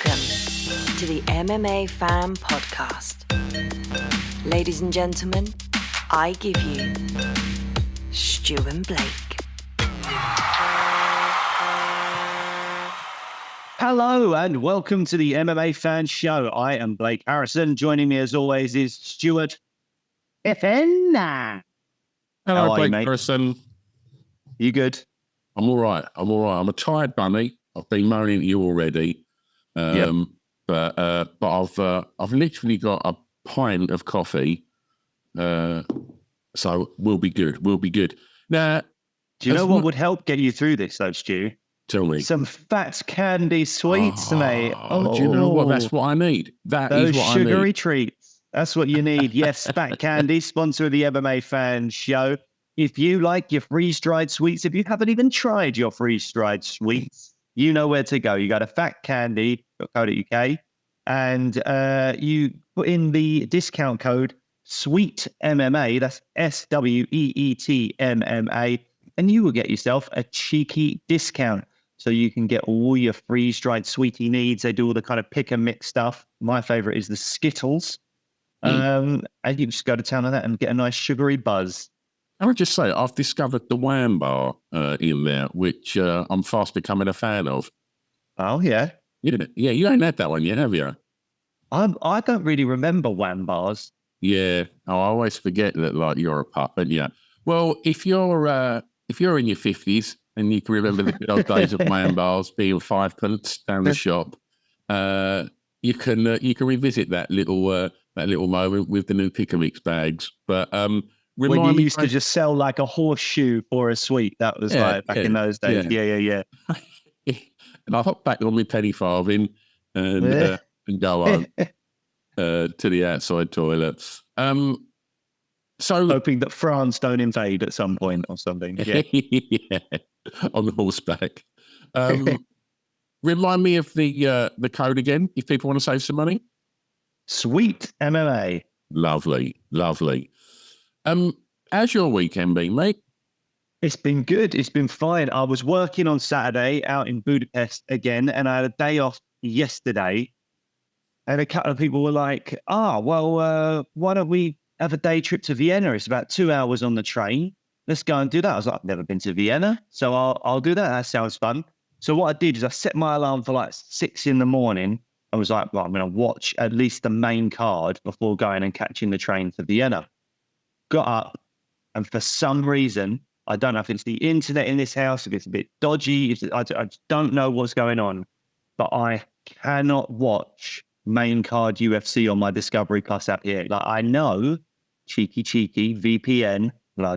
Welcome to the MMA Fan Podcast. Ladies and gentlemen, I give you Stu and Blake. Hello and welcome to the MMA Fan Show. I am Blake Harrison. Joining me as always is Stuart FN. Hello, Blake mate? Harrison. You good? I'm all right. I'm a tired bunny. I've been moaning at you already. But I've literally got a pint of coffee. So we'll be good. Now, do you know what would help get you through this though, Stu? Tell me. Some fat candy sweets, mate. Do you know what? That's what I need. Those sugary treats. That's what you need. Yes, Fat Candy, sponsor of the MMA Fan Show. If you like your freeze-dried sweets, if you haven't even tried your freeze-dried sweets, you know where to go. You go to fatcandy.co.uk and you put in the discount code SWEETMMA, that's SWEETMMA, and you will get yourself a cheeky discount. So you can get all your freeze-dried sweetie needs. They do all the kind of pick and mix stuff. My favorite is the Skittles. And you just go to town on that and get a nice sugary buzz. I would just say I've discovered the Wham bar in there, which I'm fast becoming a fan of. Oh, yeah? Yeah, you ain't had that one yet, have you? I don't really remember Wham bars. Yeah, I always forget that like you're a pup, but yeah. Well, if you're in your 50s and you can remember the good old days of Wham bars being 5p down the shop, you can revisit that little moment with the new pick and mix bags. But when you used to just sell like a horseshoe for a sweet, that was like back in those days. Yeah. And I hop back on my penny farthing and go on to the outside toilet. So hoping that France don't invade at some point or something. Yeah, yeah, on horseback. Remind me of the code again if people want to save some money. Sweet MMA. Lovely. How's your weekend been, mate? It's been good. It's been fine. I was working on Saturday out in Budapest again, and I had a day off yesterday. And a couple of people were like, why don't we have a day trip to Vienna? It's about 2 hours on the train. Let's go and do that. I was like, I've never been to Vienna, so I'll do that. That sounds fun. So what I did is I set my alarm for like 6 a.m. I was like, well, I'm going to watch at least the main card before going and catching the train to Vienna. Got up, and for some reason, I don't know if it's the internet in this house, if it's a bit dodgy, I just don't know what's going on, but I cannot watch main card UFC on my Discovery Plus app here. Like, I know, cheeky, VPN, blah,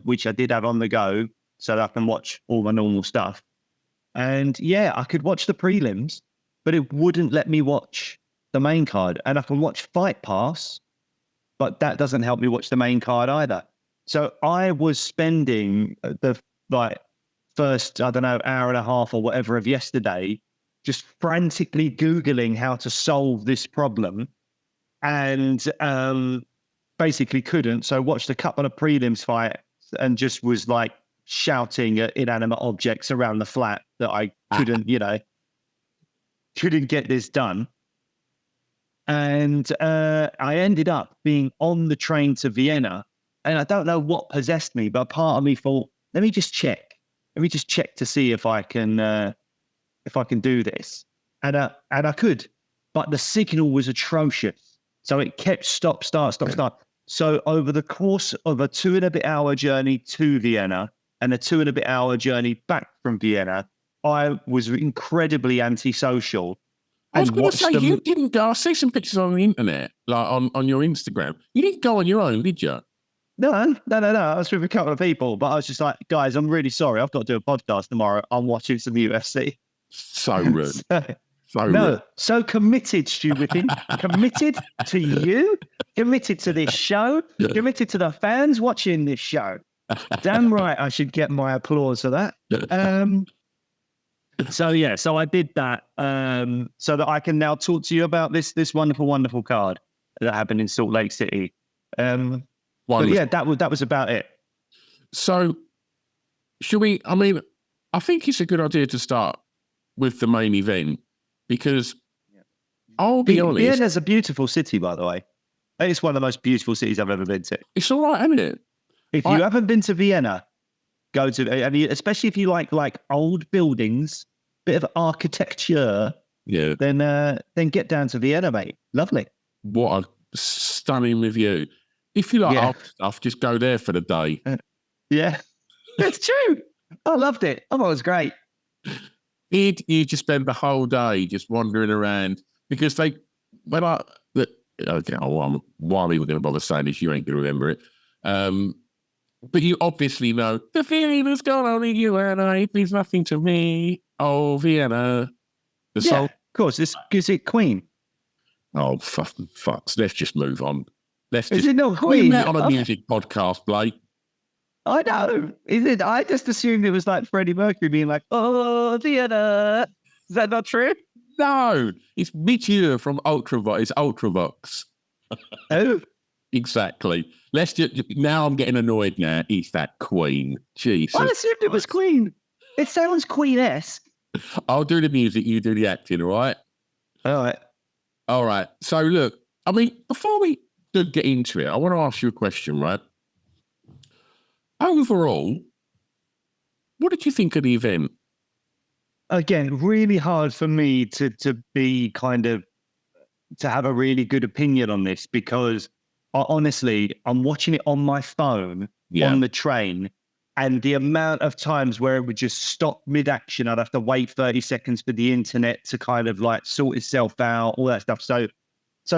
which I did have on the go so that I can watch all my normal stuff. And yeah, I could watch the prelims, but it wouldn't let me watch the main card. And I can watch Fight Pass, but that doesn't help me watch the main card either. So I was spending the first, hour and a half or whatever of yesterday, just frantically Googling how to solve this problem, and basically couldn't. So watched a couple of prelims fights and just was like shouting at inanimate objects around the flat that I couldn't, couldn't get this done. And I ended up being on the train to Vienna, and I don't know what possessed me, but part of me thought, let me just check to see if I can do this. And I could, but the signal was atrocious. So it kept stop, start. So over the course of a 2.5 hour journey to Vienna and a 2.5 hour journey back from Vienna, I was incredibly antisocial. I was going to say, you didn't go. I see some pictures on the internet, like on your Instagram. You didn't go on your own, did you? No. I was with a couple of people, but I was just like, guys, I'm really sorry. I've got to do a podcast tomorrow. I'm watching some UFC. So rude. Rude. So committed, Stu, with him. Committed to you, committed to this show, committed to the fans watching this show. Damn right, I should get my applause for that. So I did that so that I can now talk to you about this wonderful card that happened in Salt Lake City. But yeah, that was about it. So should we, I think it's a good idea to start with the main event because I'll be honest. Vienna's a beautiful city, by the way. It's one of the most beautiful cities I've ever been to. It's all right, isn't it? If you haven't been to Vienna, go to, and especially if you like old buildings, bit of architecture. Yeah. Then get down to Vienna, mate. Lovely. What a stunning review. If you like old stuff, just go there for the day. Yeah, it's true. I loved it. I thought it was great. You just spend the whole day just wandering around because why are we going to bother saying this? You ain't going to remember it. But you obviously know the feeling that's gone on in you and I means nothing to me. Oh, Vienna. The song. Of course. Is it Queen? Oh, fucks. Let's just move on. Is it not Queen? We met on a music podcast, Blake. I know. Is it? I just assumed it was like Freddie Mercury being like, "Oh, Vienna." Is that not true? No, it's Mitchell from Ultravox. It's Ultravox. Oh, exactly. Let's just. Now I'm getting annoyed. Now it's that Queen. Jesus. I assumed it was Queen. It sounds Queen-esque. I'll do the music. You do the acting. All right. All right. So look, I mean, before we get into it, I want to ask you a question, right? Overall, what did you think of the event? Again, really hard for me to be to have a really good opinion on this because honestly, I'm watching it on my phone on the train, and the amount of times where it would just stop mid-action, I'd have to wait 30 seconds for the internet to kind of like sort itself out, all that stuff. So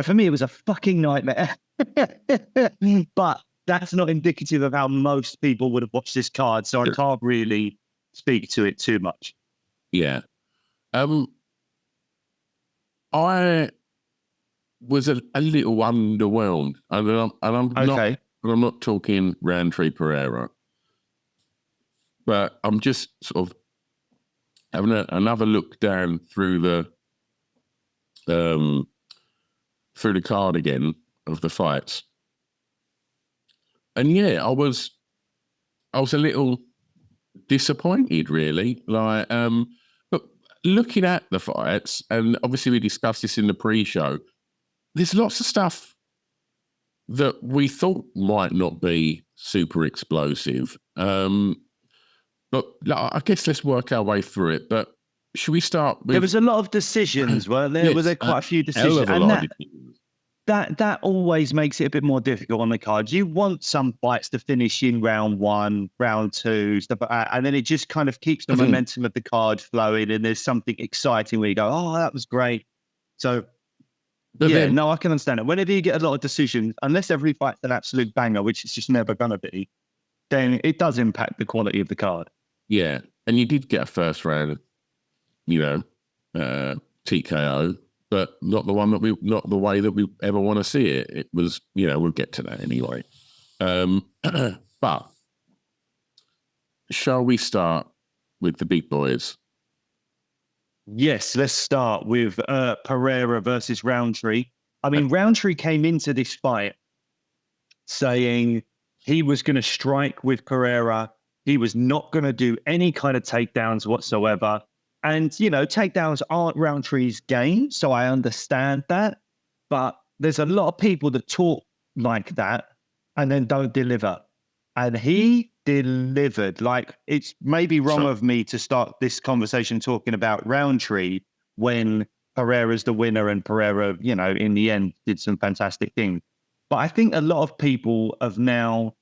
for me, it was a fucking nightmare. But that's not indicative of how most people would have watched this card, so I can't really speak to it too much. Yeah. I was a little underwhelmed. I'm not talking Roundtree Pereira, but I'm just sort of having another look down through the card again of the fights. And yeah, I was a little disappointed, really. But looking at the fights, and obviously we discussed this in the pre-show, there's lots of stuff that we thought might not be super explosive. But I guess let's work our way through it. But should we start with... There was a lot of decisions, weren't there? Were there quite a few decisions? That always makes it a bit more difficult on the card. You want some fights to finish in round 1, round 2, stuff like that, and then it just kind of keeps the momentum of the card flowing, and there's something exciting where you go, oh, that was great. So, I can understand it. Whenever you get a lot of decisions, unless every fight's an absolute banger, which it's just never going to be, then it does impact the quality of the card. Yeah, and you did get a first round, TKO. But not the way that we ever want to see it. It was, we'll get to that anyway. But shall we start with the big boys? Yes, let's start with Pereira versus Roundtree. I mean, Roundtree came into this fight saying he was going to strike with Pereira. He was not going to do any kind of takedowns whatsoever. And, takedowns aren't Roundtree's game, so I understand that. But there's a lot of people that talk like that and then don't deliver. And he delivered. Like, it's maybe wrong of me to start this conversation talking about Roundtree when Pereira's the winner and Pereira, in the end did some fantastic things. But I think a lot of people have now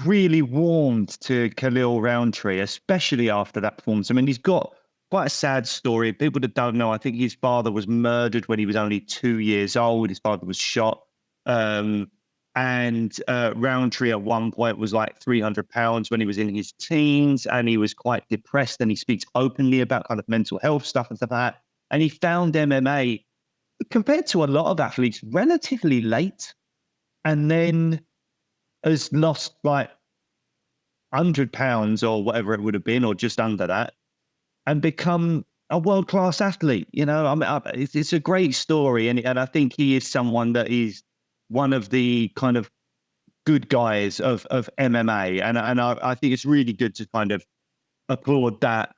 really warmed to Khalil Roundtree, especially after that performance. I mean, he's got quite a sad story. People that don't know, I think his father was murdered when he was only 2 years old. His father was shot. And Roundtree at one point was like 300 pounds when he was in his teens, and he was quite depressed, and he speaks openly about kind of mental health stuff and stuff like that. And he found MMA, compared to a lot of athletes, relatively late, and then has lost like 100 pounds or whatever it would have been, or just under that, and become a world-class athlete. It's a great story. And I think he is someone that is one of the kind of good guys of MMA. And I think it's really good to kind of applaud that.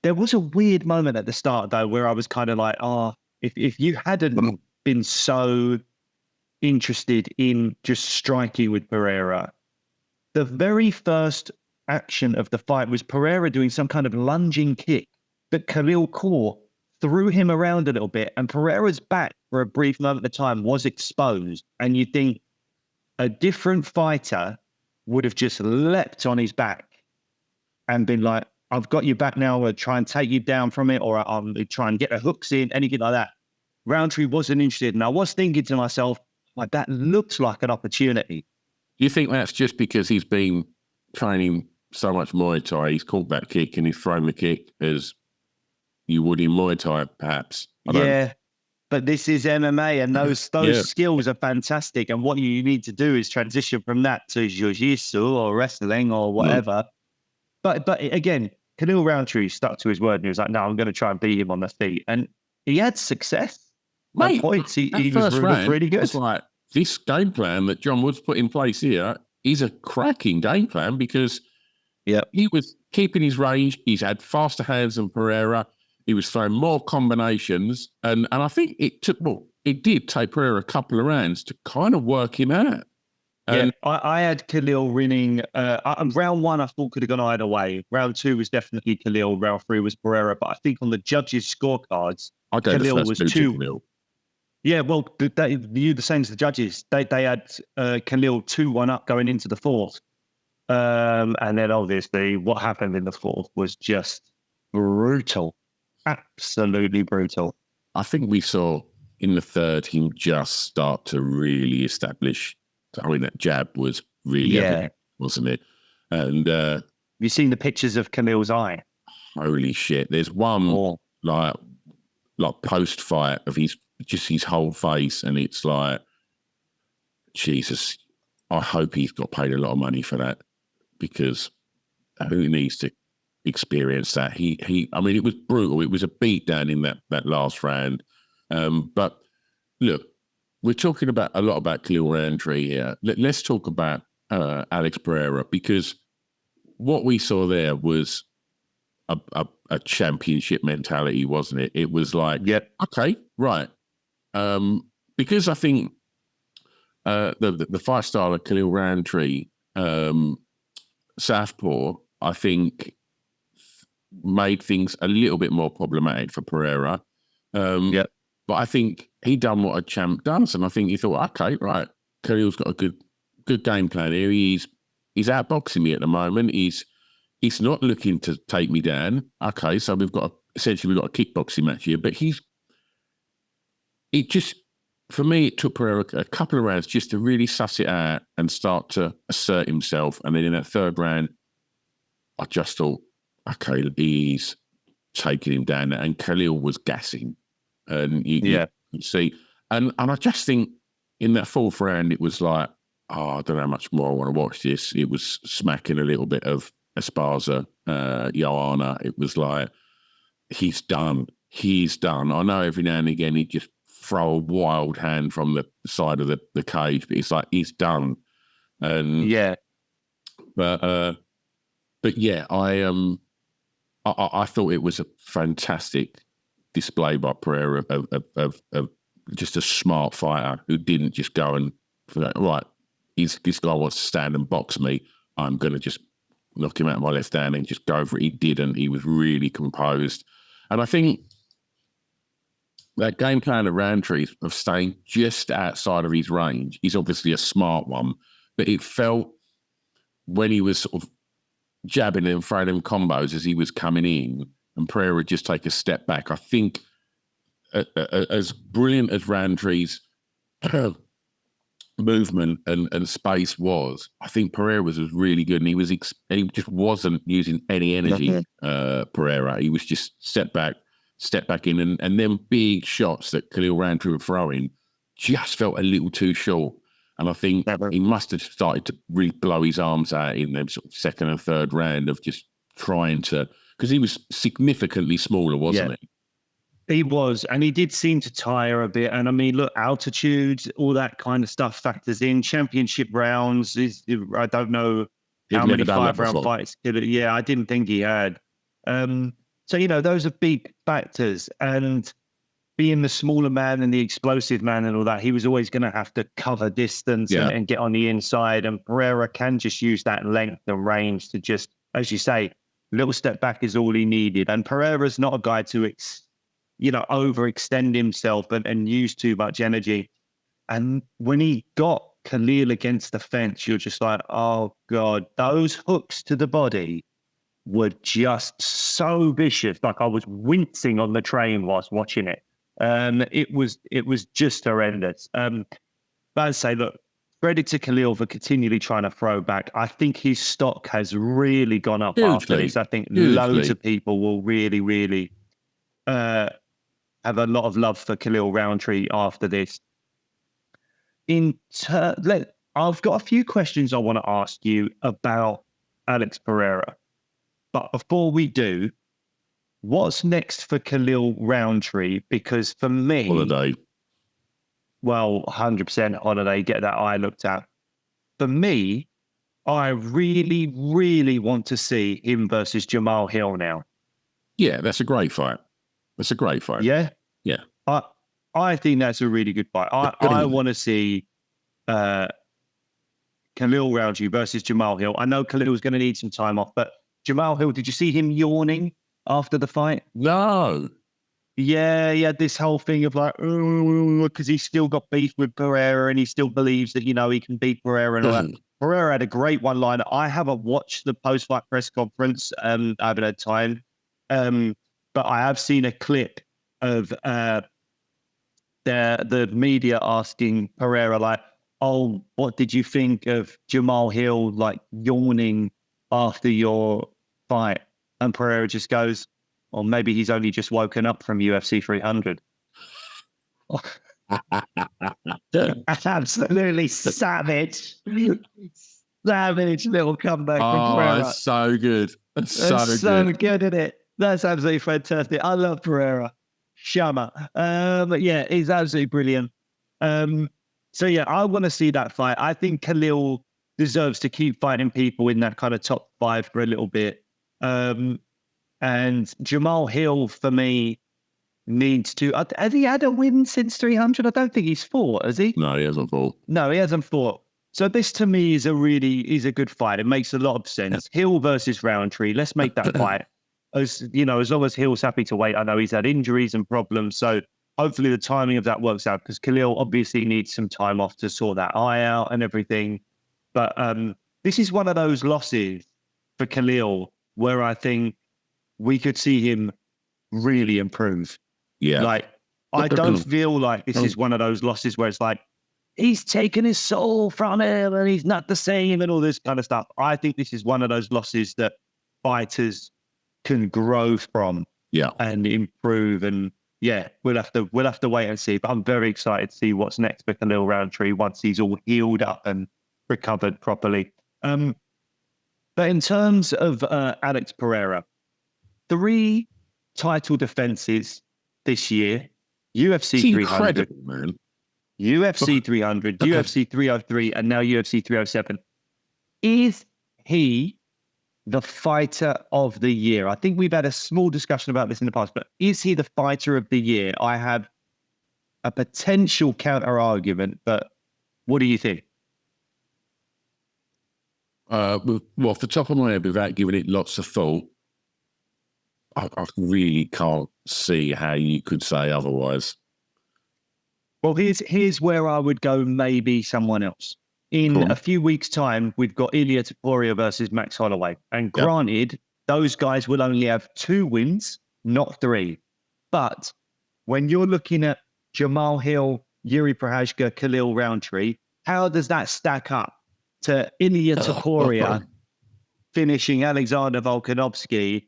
There was a weird moment at the start, though, where I was kind of like, oh, if you hadn't been so interested in just striking with Pereira, the very first action of the fight was Pereira doing some kind of lunging kick that Khalil caught, threw him around a little bit, and Pereira's back for a brief moment of time was exposed. And you think a different fighter would have just leapt on his back and been like, I've got you back now, I'll try and take you down from it, or I'll try and get the hooks in, anything like that. Roundtree wasn't interested. And I was thinking to myself, like, that looks like an opportunity. Do you think that's just because he's been training so much Muay Thai, he's caught that kick and he's thrown the kick as you would in Muay Thai, perhaps? Yeah, but this is MMA, and those skills are fantastic. And what you need to do is transition from that to jiu-jitsu or wrestling or whatever. But again, Khalil Roundtree stuck to his word, and he was like, no, I'm going to try and beat him on the feet. And he had success. Mate, at points, he was really good. It's like, this game plan that John Woods put in place here is a cracking game plan, because he was keeping his range. He's had faster hands than Pereira. He was throwing more combinations. And I think it did take Pereira a couple of rounds to kind of work him out. And I had Khalil winning. Round one, I thought could have gone either way. Round two was definitely Khalil. Round three was Pereira. But I think on the judges' scorecards, Khalil was two. Yeah, well, you the same as the judges. They had Khalil 2-1 up going into the fourth. And then obviously what happened in the fourth was just brutal. Absolutely brutal. I think we saw in the third him just start to really establish. I mean, that jab was really evident, wasn't it? And have you seen the pictures of Khalil's eye? Holy shit. There's one like post-fight of his whole face, and it's like, Jesus, I hope he's got paid a lot of money for that, because who needs to experience that? I mean, it was brutal. It was a beatdown in that last round. But look, we're talking a lot about Khalil Roundtree here. Let's talk about Alex Pereira, because what we saw there was a championship mentality, wasn't it? It was like, okay, right. Because I think the fight style of Khalil Roundtree, Southpaw, I think made things a little bit more problematic for Pereira. But I think he done what a champ does, and I think he thought, okay, right, Khalil's got a good game plan here. He's outboxing me at the moment. He's not looking to take me down. Okay, so we've got a kickboxing match here, but for me, it took Pereira a couple of rounds just to really suss it out and start to assert himself. And then in that third round, I just thought, okay, he's taking him down, and Khalil was gassing. And you see, and I just think in that fourth round, it was like, I don't know how much more I want to watch this. It was smacking a little bit of Esparza, Joanna. It was like, he's done. I know every now and again he'd just throw a wild hand from the side of the cage, but it's like, he's done. And but yeah, I thought it was a fantastic display by Pereira of just a smart fighter who didn't just go and, right, this guy wants to stand and box me, I'm going to just knock him out of my left hand and just go for it. He didn't. He was really composed. And I think that game plan of Roundtree of staying just outside of his range is obviously a smart one, but it felt when he was sort of jabbing and throwing them combos as he was coming in, and Pereira would just take a step back. I think as brilliant as Roundtree's movement and space was, I think Pereira was really good, and he just wasn't using any energy. Pereira, he was just step back in, and then big shots that Khalil Roundtree were throwing just felt a little too short. And I think he must have started to really blow his arms out in the sort of second and third round of just trying to, because he was significantly smaller, wasn't he? He was, and he did seem to tire a bit. And I mean, look, altitude, all that kind of stuff factors in. Championship rounds, I don't know how many 5-round fights. Yeah, I didn't think he had. So So, those are big factors. And being the smaller man and the explosive man and all that, he was always going to have to cover distance and get on the inside. And Pereira can just use that length and range to just, as you say, a little step back is all he needed. And Pereira's not a guy to, overextend himself and use too much energy. And when he got Khalil against the fence, you're just like, oh, God, those hooks to the body were just so vicious. Like I was wincing on the train whilst watching it. It was just horrendous. But I'd say, look, credit to Khalil for continually trying to throw back. I think his stock has really gone up after this. I think loads of people will really, really have a lot of love for Khalil Roundtree after this. I've got a few questions I want to ask you about Alex Pereira. But before we do, what's next for Khalil Roundtree? Because for me... Holiday. Well, 100% holiday, get that eye looked at. For me, I really, really want to see him versus Jamal Hill now. Yeah, that's a great fight. That's a great fight. Yeah? Yeah. I think that's a really good fight. I want to see Khalil Roundtree versus Jamal Hill. I know Khalil's going to need some time off, but Jamal Hill, did you see him yawning after the fight? No. Yeah, he had this whole thing of like, because he's still got beef with Pereira and he still believes that, he can beat Pereira and all that. Pereira had a great one-liner. I haven't watched the post-fight press conference. I haven't had time. But I have seen a clip of the media asking Pereira, like, oh, what did you think of Jamal Hill, like, yawning after your fight? And Pereira just goes, or maybe he's only just woken up from UFC 300. Absolutely savage. Savage little comeback from Pereira. It's so good. It's so good, isn't it? That's absolutely fantastic. I love Pereira. Shama. But yeah, he's absolutely brilliant. So yeah, I want to see that fight. I think Khalil deserves to keep fighting people in that kind of top 5 for a little bit. And Jamal Hill, for me, needs to... Has he had a win since 300? I don't think he's fought, has he? No, he hasn't fought. No, he hasn't fought. So this, to me, is a good fight. It makes a lot of sense. Yeah. Hill versus Roundtree. Let's make that fight. As long as Hill's happy to wait. I know he's had injuries and problems, so hopefully the timing of that works out, because Khalil obviously needs some time off to sort that eye out and everything. But this is one of those losses for Khalil where I think we could see him really improve. Yeah. Like, I don't feel like this is one of those losses where it's like, he's taken his soul from him and he's not the same and all this kind of stuff. I think this is one of those losses that fighters can grow from and improve. And yeah, we'll have to wait and see. But I'm very excited to see what's next for Khalil Roundtree once he's all healed up and recovered properly. But in terms of Alex Pereira, 3 title defenses this year: UFC 300, man. UFC 300, UFC 303, and now UFC 307. Is he the fighter of the year? I think we've had a small discussion about this in the past, but is he the fighter of the year? I have a potential counter argument, but what do you think? Well, off the top of my head, without giving it lots of thought, I really can't see how you could say otherwise. Well, here's where I would go, maybe someone else. In a few weeks' time, we've got Ilia Topuria versus Max Holloway. And granted, those guys will only have 2 wins, not 3. But when you're looking at Jamal Hill, Yuri Prochazka, Khalil Roundtree, how does that stack up to Ilia Topuria finishing Alexander Volkanovski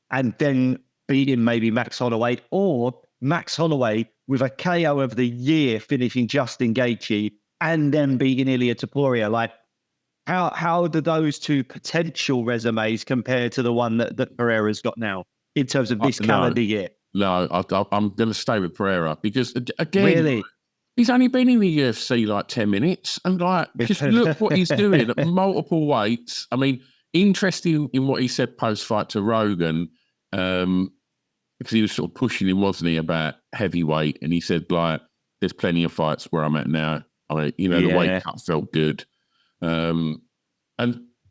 and then beating maybe Max Holloway, or Max Holloway with a KO of the year finishing Justin Gaethje and then beating Ilia Topuria? Like, how do those 2 potential resumes compare to the one that Pereira's got now in terms of this calendar year? No, I'm going to stay with Pereira because, again, really? He's only been in the UFC like 10 minutes, and like, just look what he's doing at multiple weights. I mean, interesting in what he said post-fight to Rogan. because he was sort of pushing him, wasn't he, about heavyweight, and he said like, "There's plenty of fights where I'm at now. The weight cut felt good." And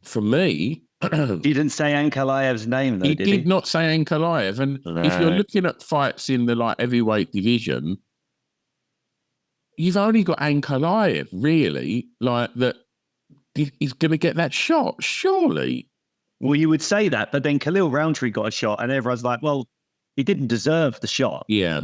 for me, he didn't say Ankalaev's name, though, he did he? did not say Ankalaev. And if you're looking at fights in the like heavyweight division, you've only got Ankalaev, really, like that. He's going to get that shot, surely. Well, you would say that, but then Khalil Roundtree got a shot, and everyone's like, "Well, he didn't deserve the shot." Yeah.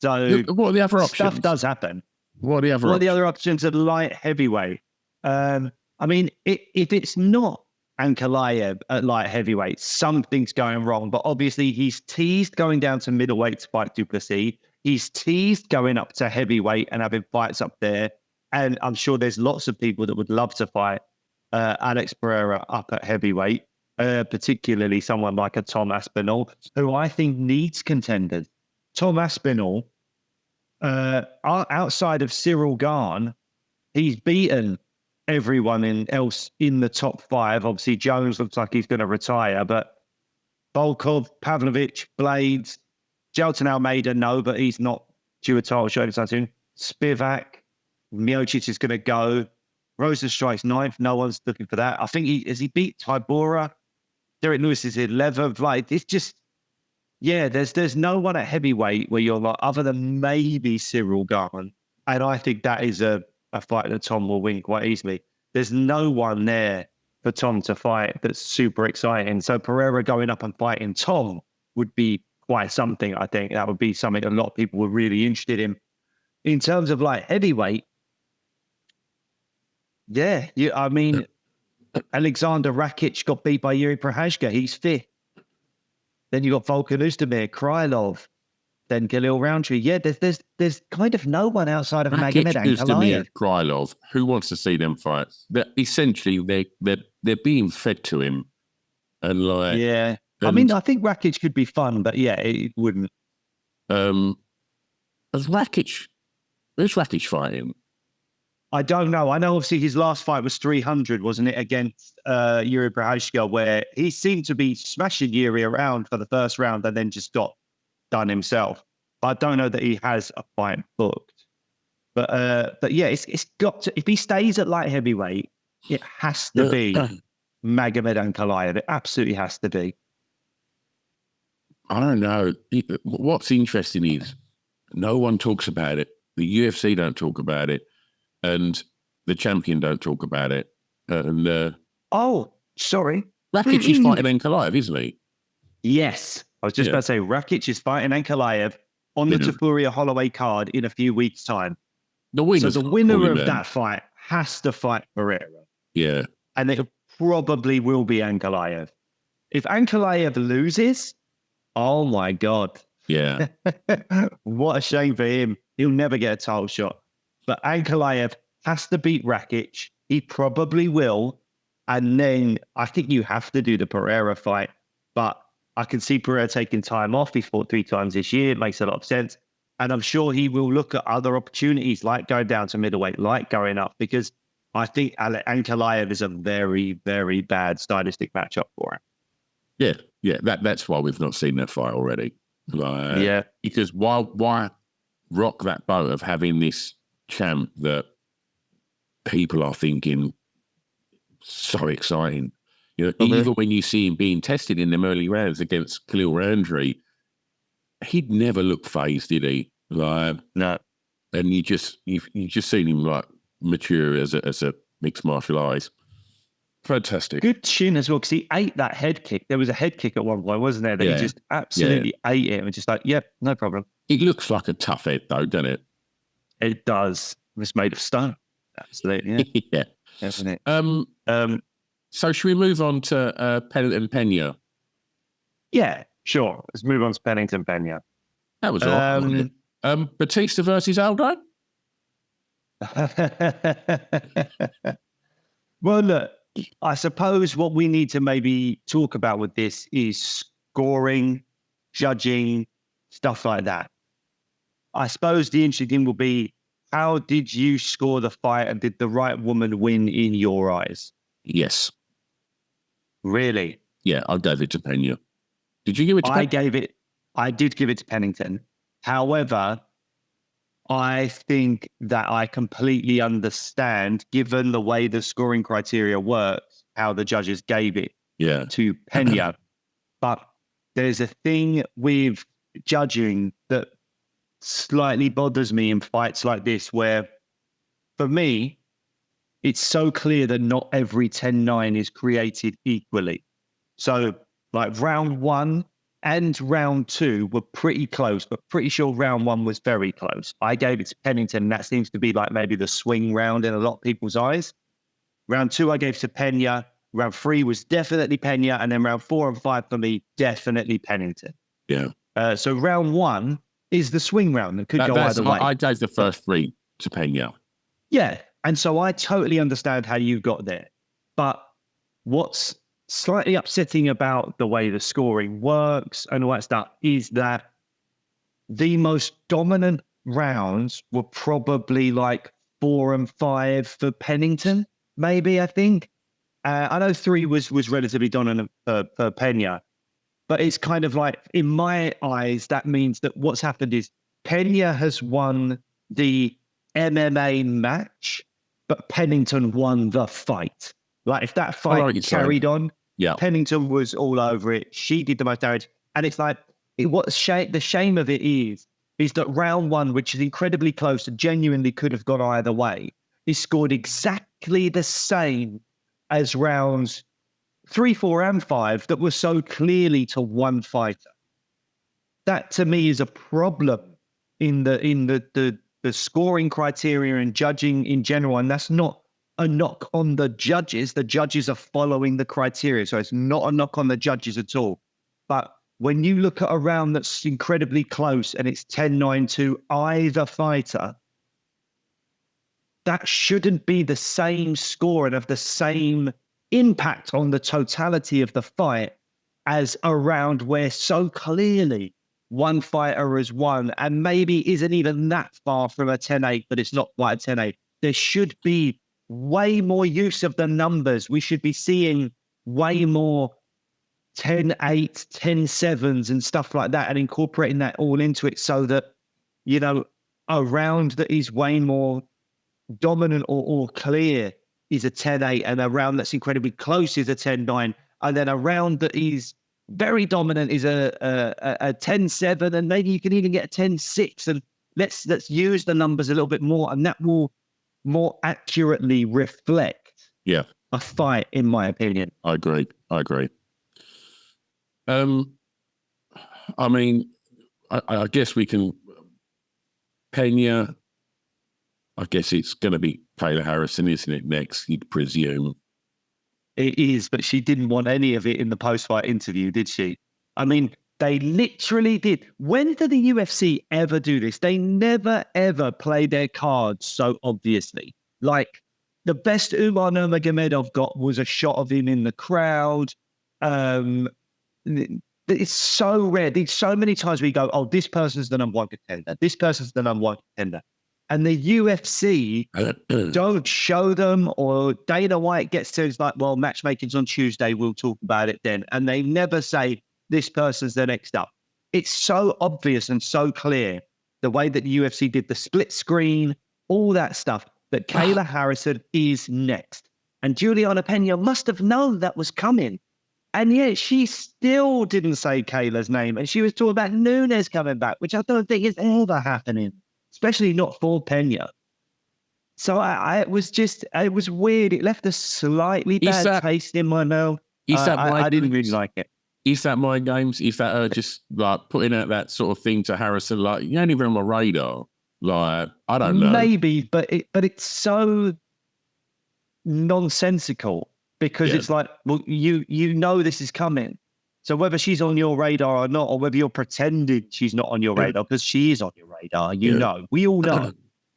So what are the other options? Stuff does happen. What are the other options at light heavyweight? I mean, if it's not Ankalaev at light heavyweight, something's going wrong. But obviously, he's teased going down to middleweight to fight Duplessis. He's teased going up to heavyweight and having fights up there. And I'm sure there's lots of people that would love to fight Alex Pereira up at heavyweight, particularly someone like a Tom Aspinall, who I think needs contenders. Tom Aspinall, outside of Cyril Gane, he's beaten everyone else in the top 5. Obviously, Jones looks like he's going to retire, but Volkov, Pavlovich, Blades, Jelton Almeida, no, but he's not due a title shot anytime soon. Spivak, Miocic is going to go. Rosenstrike's 9th. No one's looking for that. I think he beat Tybura. Derek Lewis is 11th. Like, it's just, there's no one at heavyweight where you're like, other than maybe Cyril Gane. And I think that is a fight that Tom will win quite easily. There's no one there for Tom to fight that's super exciting. So Pereira going up and fighting Tom would be quite something, I think. That would be something a lot of people were really interested in. In terms of like heavyweight, I mean, Alexander Rakic got beat by Yuri Prohashka. He's 5th. Then you got Volkan Oezdemir, Krylov, then Khalil Roundtree. Yeah, there's kind of no one outside of Magomed Ankalaev. Krylov. Who wants to see them fights? Essentially, they're being fed to him, and like I mean, I think Rakic could be fun, but it wouldn't. Where's Rakic fighting? I don't know. I know obviously his last fight was 300, wasn't it, against Yuri Prohashka, where he seemed to be smashing Yuri around for the first round and then just got done himself. But I don't know that he has a fight booked. But it's got to, if he stays at light heavyweight, it has to be Magomed Ankalaev. It absolutely has to be. I don't know. What's interesting is no one talks about it. The UFC don't talk about it. And the champion don't talk about it. And sorry. Rakic is fighting Ankalaev, isn't he? Yes. I was just about to say, Rakic is fighting Ankalaev on the Tafuria Holloway card in a few weeks' time. The winner of that fight has to fight Pereira. Yeah. And it probably will be Ankalaev. If Ankalaev loses, oh my God. Yeah. What a shame for him. He'll never get a title shot. But Ankalaev has to beat Rakic. He probably will. And then I think you have to do the Pereira fight. But I can see Pereira taking time off. He fought 3 times this year. It makes a lot of sense. And I'm sure he will look at other opportunities like going down to middleweight, like going up, because I think Ankalaev is a very, very bad stylistic matchup for him. Yeah. That's why we've not seen that fight already. Because why rock that boat of having this champ that people are thinking so exciting? Even when you see him being tested in them early rounds against Khalil Roundtree, he'd never look phased, did he? No. And you just seen him like mature as a mixed martial artist. Fantastic. Good chin as well, because he ate that head kick. There was a head kick at one point, wasn't there? That he just absolutely ate it and was just like, no problem. It looks like a tough head though, doesn't it? It does. It's made of stone. Absolutely, yeah. Isn't it? So should we move on to Pennington Pena? Yeah, sure. Let's move on to Pennington Pena. That was all right. Batista versus Aldo? Well, look, I suppose what we need to maybe talk about with this is scoring, judging, stuff like that. I suppose the interesting thing will be, how did you score the fight and did the right woman win in your eyes? Yes. Really? Yeah, I gave it to Pena. Did you give it to Pena? I gave it I did give it to Pennington. However, I think that I completely understand, given the way the scoring criteria works, how the judges gave it to Pena. But there's a thing with judging that slightly bothers me in fights like this, where for me, it's so clear that not every 10-9 is created equally. So like round 1 and round 2 were pretty close, but pretty sure round 1 was very close. I gave it to Pennington, and that seems to be like maybe the swing round in a lot of people's eyes. Round 2, I gave to Pena. Round 3 was definitely Pena. And then round 4 and 5 for me, definitely Pennington. Yeah. So round 1 is the swing round that could go either way. I gave the first 3 to Pena. Yeah. And so I totally understand how you got there. But what's slightly upsetting about the way the scoring works and all that stuff is that the most dominant rounds were probably like 4 and 5 for Pennington, maybe, I think. I know 3 was relatively dominant for Pena, but it's kind of like, in my eyes, that means that what's happened is Pena has won the MMA match, but Pennington won the fight. Like if that fight carried on, Pennington was all over it. She did the most damage. And it's like, the shame of it is that round 1, which is incredibly close and genuinely could have gone either way, is scored exactly the same as rounds 3, 4, and 5 that were so clearly to one fighter. That to me is a problem in the scoring criteria and judging in general. And that's not a knock on the judges. The judges are following the criteria. So it's not a knock on the judges at all. But when you look at a round that's incredibly close and it's 10-9 to either fighter, that shouldn't be the same score and have the same impact on the totality of the fight as a round where so clearly one fighter has won and maybe isn't even that far from a 10-8, but it's not quite a 10-8. There should be way more use of the numbers. We should be seeing way more 10-8, 10-7s and stuff like that and incorporating that all into it so that, you know, a round that is way more dominant or clear is a 10-8 and a round that's incredibly close is a 10-9. And then a round that is very dominant is a 10-7 and maybe you can even get a 10-6. And let's use the numbers a little bit more and that will more accurately reflect a fight, in my opinion. I agree. I mean, I guess we can... Pena, I guess it's going to be Kayla Harrison, isn't it, next, you'd presume? It is, but she didn't want any of it in the post-fight interview, did she? I mean, they literally did. When did the UFC ever do this? They never, ever play their cards so obviously. Like, the best Umar Nurmagomedov got was a shot of him in the crowd. It's so rare. There's so many times we go, oh, this person's the number 1 contender. This person's the number 1 contender. And the UFC don't show them, or Dana White gets to, it's like, well, matchmaking's on Tuesday. We'll talk about it then. And they never say this person's the next up. It's so obvious and so clear the way that the UFC did the split screen, all that stuff, that Kayla Harrison is next. And Juliana Pena must have known that was coming. And yet she still didn't say Kayla's name. And she was talking about Nunes coming back, which I don't think is ever happening, especially not for Pena. So it was weird. It left a slightly bad taste in my mouth. I didn't really like it. Is that mind games? Is that her just like putting out that sort of thing to Harrison? Like, you ain't even on my radar. Like, I don't know. Maybe, but it's so nonsensical because it's like, well, you know this is coming. So whether she's on your radar or not, or whether you're pretending she's not on your radar, because she is on your radar, you know. We all know.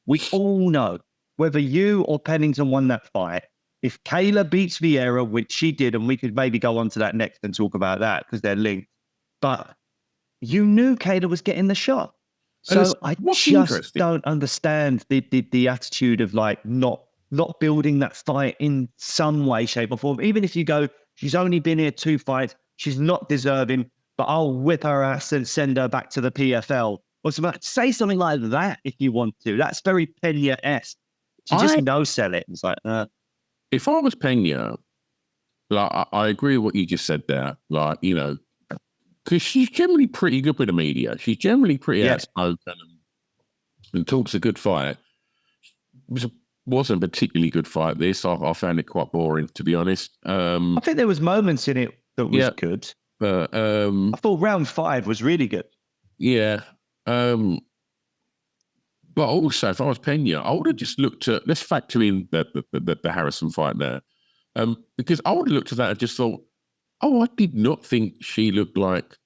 We all know. Whether you or Pennington won that fight, if Kayla beats Vieira, which she did, and we could maybe go on to that next and talk about that because they're linked, but you knew Kayla was getting the shot. So I just don't understand the attitude of like not building that fight in some way, shape or form. Even if you go, she's only been here 2 fights, she's not deserving. but I'll whip her ass and send her back to the PFL. Or something. Say something like that if you want to. That's very Pena-esque. To just no-sell it. It's like, if I was Pena, like, I agree with what you just said there. Like, you know, because she's generally pretty good with the media. She's generally pretty outspoken and talks a good fight. Wasn't a particularly good fight, this. I found it quite boring, to be honest. I think there was moments in it that was good. But I thought round 5 was really good. Yeah. But also, if I was Pena, I would have just looked at, let's factor in the Harrison fight there. Because I would have looked at that and just thought, oh, I did not think she looked like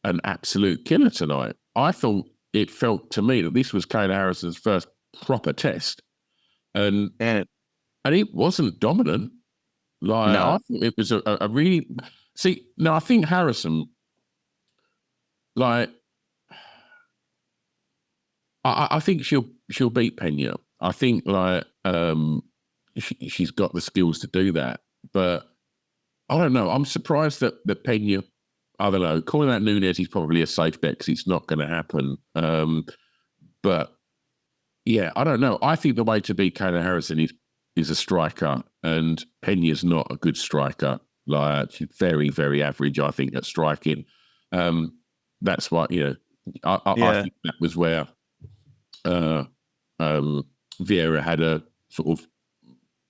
an absolute killer tonight. I thought it felt to me that this was Kayla Harrison's first proper test. And it wasn't dominant. Like, I thought it was a really... See, no, I think Harrison, like... I think she'll beat Pena. I think, like, she's got the skills to do that. But I don't know. I'm surprised that Pena, I don't know, calling out Nunes is probably a safe bet because it's not going to happen. But yeah, I don't know. I think the way to beat Kayla Harrison is a striker, and Pena's not a good striker. Like, she's very, very average, I think, at striking. That's what, you know, I think that was where Vieira had a sort of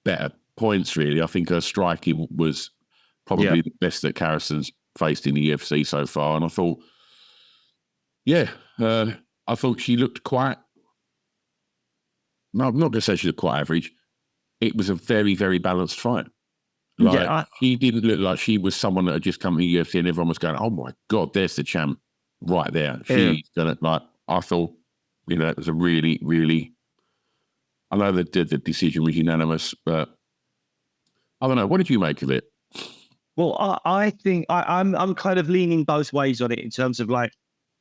better points, really. I think her striking was probably the best that Harrison's faced in the UFC so far. And I thought, I thought she looked quite... No, I'm not going to say she looked quite average. It was a very, very balanced fight. Like, she didn't look like she was someone that had just come to the UFC and everyone was going, oh my God, there's the champ right there. She's going to, like, I thought, you know, it was a really, really... I know that the decision was unanimous, but I don't know. What did you make of it? Well, I think I'm kind of leaning both ways on it in terms of, like,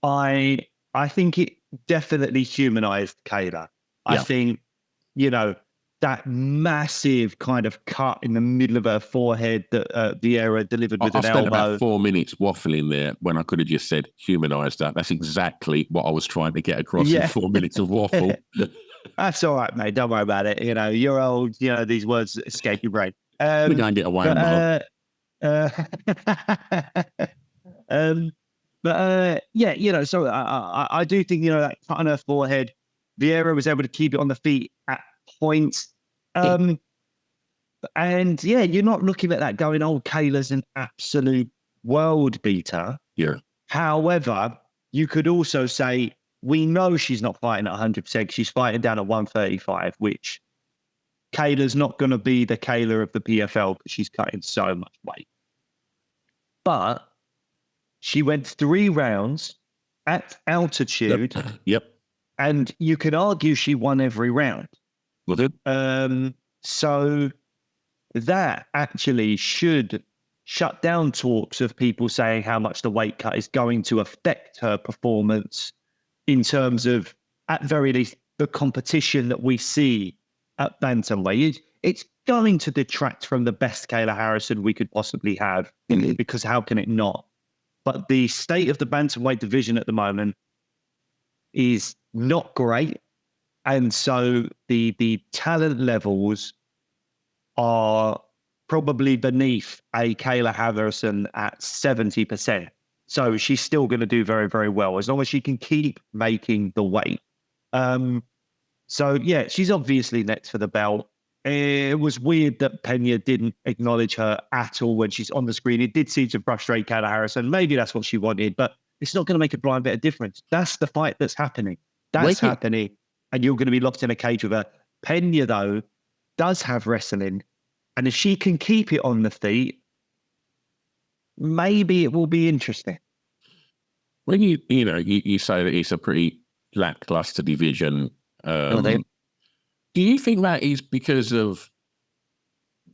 I think it definitely humanized Kayla. I think, you know, that massive kind of cut in the middle of her forehead that Vieira delivered with an elbow. I spent about 4 minutes waffling there when I could have just said humanized that. That's exactly what I was trying to get across in 4 minutes of waffle. That's all right, mate. Don't worry about it. You know, you're old. You know, these words escape your brain. We're going to get away yeah, you know, so I do think, you know, that cut on her forehead, Vieira was able to keep it on the feet at points. And yeah, you're not looking at that going, oh, Kayla's an absolute world beater. Yeah. However, you could also say, we know she's not fighting at 100%. She's fighting down at 135, which Kayla's not going to be the Kayla of the PFL because she's cutting so much weight. But she went 3 rounds at altitude. Yep. And you could argue she won every round. Was it? So that actually should shut down talks of people saying how much the weight cut is going to affect her performance in terms of, at very least, the competition that we see at bantamweight. It's going to detract from the best Kayla Harrison we could possibly have, because how can it not? But the state of the bantamweight division at the moment is not great. And so the talent levels are probably beneath a Kayla Harrison at 70%. So she's still going to do very, very well as long as she can keep making the weight. So, yeah, she's obviously next for the belt. It was weird that Pena didn't acknowledge her at all when she's on the screen. It did seem to frustrate Kayla Harrison. Maybe that's what she wanted, but it's not going to make a blind bit of difference. That's the fight that's happening. That's happening, and you're going to be locked in a cage with her. Pena, though, does have wrestling, and if she can keep it on the feet, maybe it will be interesting. When you say that it's a pretty lackluster division, do you think that is because of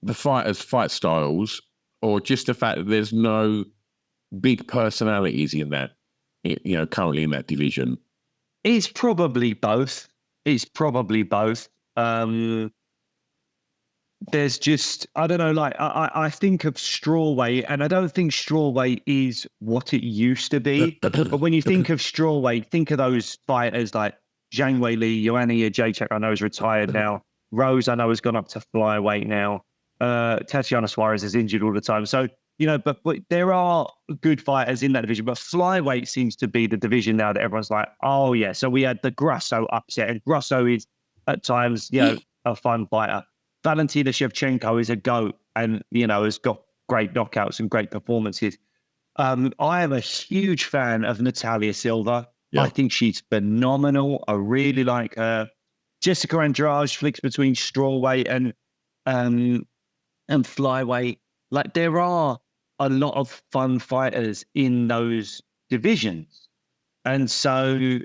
the fighters' fight styles, or just the fact that there's no big personalities in that, currently in that division? It's probably both. there's just, I don't know, like I think of strawweight, and I don't think strawweight is what it used to be. But when you think of strawweight, think of those fighters like Zhang Weili, Joanna Jacek, I know is retired now. Rose, I know, has gone up to flyweight now. Tatiana Suarez is injured all the time. So, you know, but there are good fighters in that division. But flyweight seems to be the division now that everyone's like, oh, yeah. So we had the Grasso upset, and Grasso is at times, you know, a fun fighter. Valentina Shevchenko is a GOAT and, you know, has got great knockouts and great performances. I am a huge fan of Natalia Silva. Yeah. I think she's phenomenal. I really like her. Jessica Andrade flicks between strawweight and flyweight. Like, there are a lot of fun fighters in those divisions. And so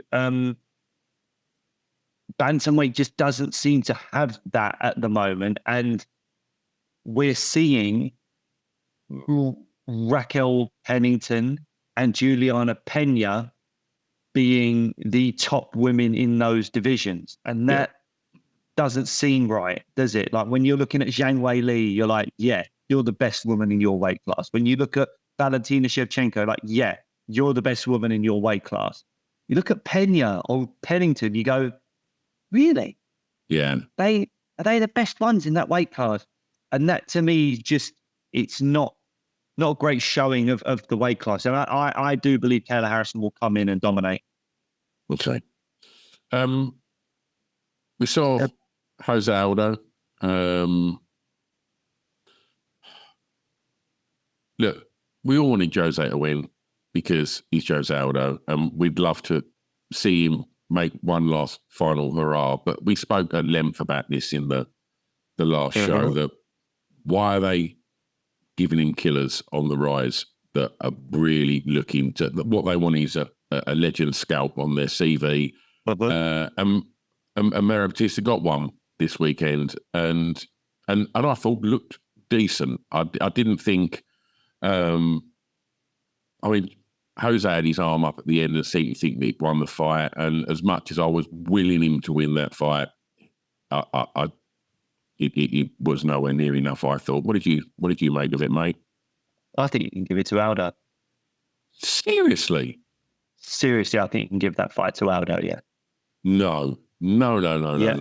bantamweight just doesn't seem to have that at the moment. And we're seeing Raquel Pennington and Juliana Pena being the top women in those divisions. And that doesn't seem right, does it? Like, when you're looking at Zhang Weili, you're like, yeah, you're the best woman in your weight class. When you look at Valentina Shevchenko, like, yeah, you're the best woman in your weight class. You look at Pena or Pennington, you go, really? Yeah. Are they the best ones in that weight class? And that, to me, just, it's not a great showing of the weight class. And I do believe Kayla Harrison will come in and dominate. Okay. We saw Jose Aldo. Look, we all wanted Jose to win because he's Jose Aldo, and we'd love to see him make one last final hurrah. But we spoke at length about this in the last show, that why are they giving him killers on the rise that are really looking to, what they want is a legend scalp on their CV. And Mary Batista got one this weekend, and I thought looked decent. I didn't think, I mean, Jose had his arm up at the end of the seat. You think he won the fight, and as much as I was willing him to win that fight, it was nowhere near enough, I thought. What did you make of it, mate? I think you can give it to Aldo. Seriously, I think you can give that fight to Aldo. Yeah. No. Yeah.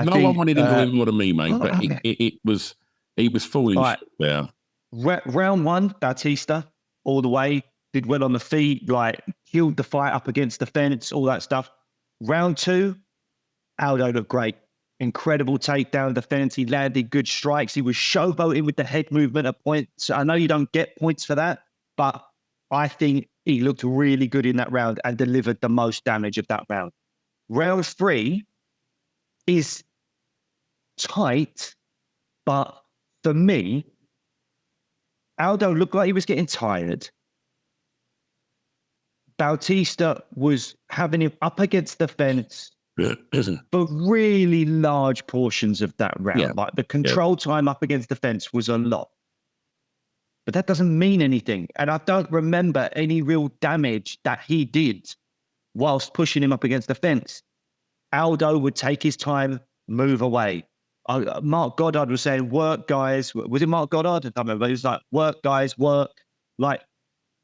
No one wanted him to win more than me, mate. But he was falling there. Round one, Batista all the way, did well on the feet, like killed the fight up against the fence, all that stuff. Round two, Aldo looked great. Incredible takedown defense. He landed good strikes. He was showboating with the head movement at points. I know you don't get points for that, but I think he looked really good in that round and delivered the most damage of that round. Round three is tight, but for me, Aldo looked like he was getting tired. Bautista was having him up against the fence for really large portions of that round. Yeah. Like, the control time up against the fence was a lot. But that doesn't mean anything. And I don't remember any real damage that he did whilst pushing him up against the fence. Aldo would take his time, move away. Mark Goddard was saying, work, guys. Was it Mark Goddard? I can't remember. He was like, work, guys, work. Like,